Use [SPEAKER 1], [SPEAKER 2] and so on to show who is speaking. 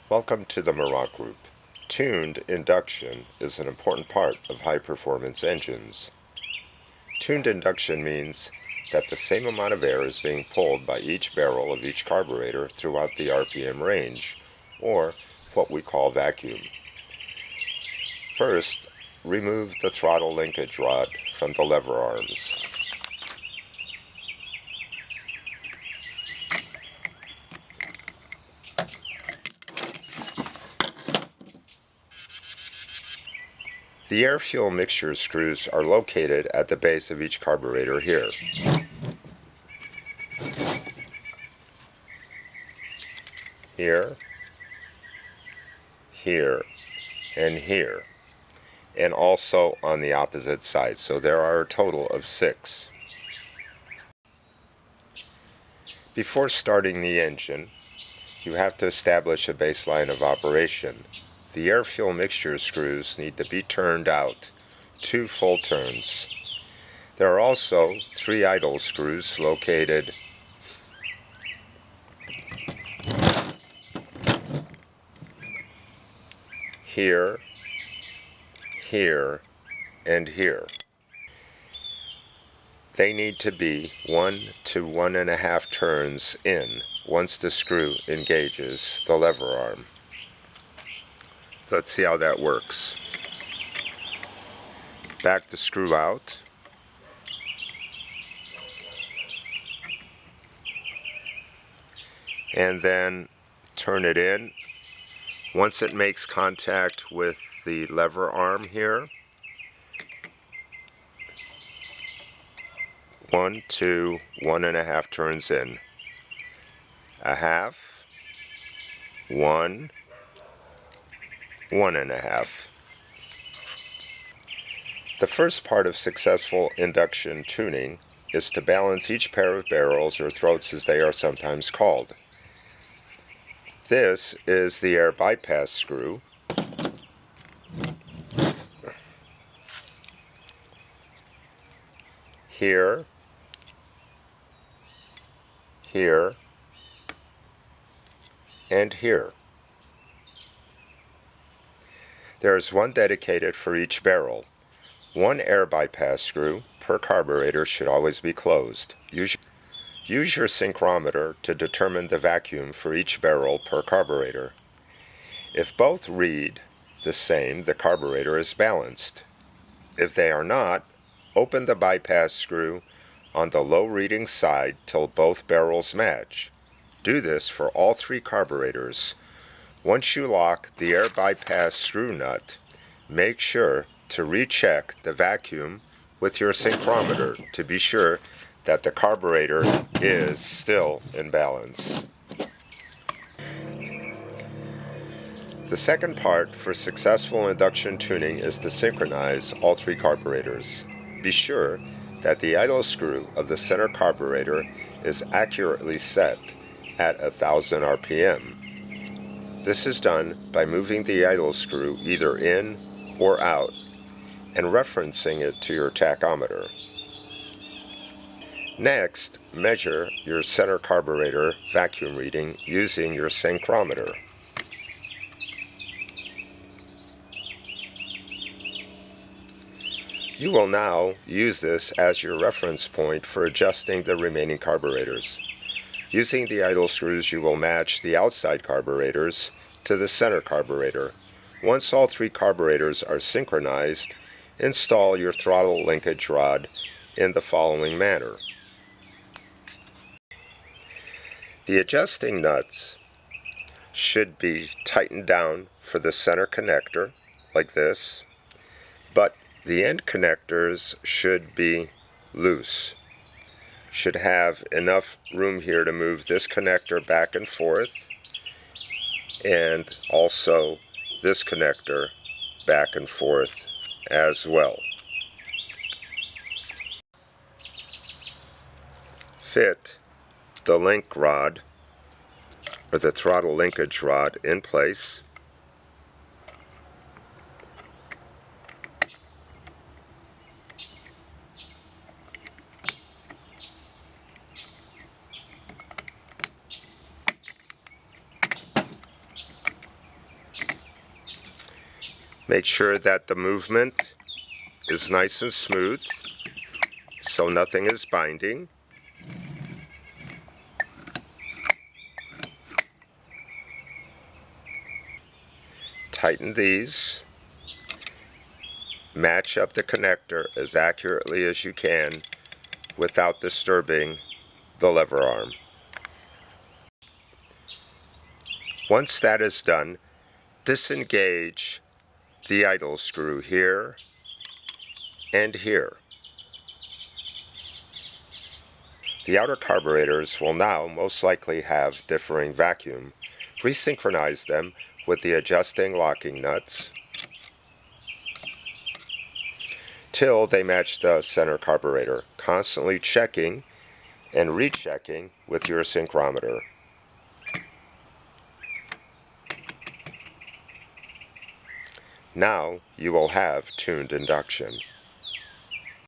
[SPEAKER 1] Welcome to the Merak group. Tuned induction is an important part of high-performance engines. Tuned induction means that the same amount of air is being pulled by each barrel of each carburetor throughout the RPM range, or what we call vacuum. First, remove the throttle linkage rod from the lever arms. The air-fuel mixture screws are located at the base of each carburetor here. Here, here, and here, and also on the opposite side, so there are a total of 6. Before starting the engine, you have to establish a baseline of operation. The air-fuel mixture screws need to be turned out 2 full turns. There are also 3 idle screws located here, here, and here. They need to be 1 to 1.5 turns in once the screw engages the lever arm. So let's see how that works. Back the screw out. And then turn it in. Once it makes contact with the lever arm here, 1 to 1.5 turns in. 1/2, 1, 1.5. The first part of successful induction tuning is to balance each pair of barrels, or throats as they are sometimes called. This is the air bypass screw. Here, here, and here. There is one dedicated for each barrel. One air bypass screw per carburetor should always be closed. Use your synchrometer to determine the vacuum for each barrel per carburetor. If both read the same, the carburetor is balanced. If they are not, open the bypass screw on the low reading side till both barrels match. Do this for all 3 carburetors. Once you lock the air bypass screw nut, make sure to recheck the vacuum with your synchrometer to be sure that the carburetor is still in balance. The second part for successful induction tuning is to synchronize all 3 carburetors. Be sure that the idle screw of the center carburetor is accurately set at 1000 RPM. This is done by moving the idle screw either in or out and referencing it to your tachometer. Next, measure your center carburetor vacuum reading using your synchrometer. You will now use this as your reference point for adjusting the remaining carburetors. Using the idle screws, you will match the outside carburetors to the center carburetor. Once all 3 carburetors are synchronized, install your throttle linkage rod in the following manner. The adjusting nuts should be tightened down for the center connector, like this, but the end connectors should be loose. Should have enough room here to move this connector back and forth, and also this connector back and forth as well. Fit the link rod, or the throttle linkage rod, in place. Make sure that the movement is nice and smooth so nothing is binding. Tighten these. Match up the connector as accurately as you can without disturbing the lever arm. Once that is done, disengage the idle screw here and here. The outer carburetors will now most likely have differing vacuum. Resynchronize them with the adjusting locking nuts till they match the center carburetor, constantly checking and rechecking with your synchrometer. Now you will have tuned induction.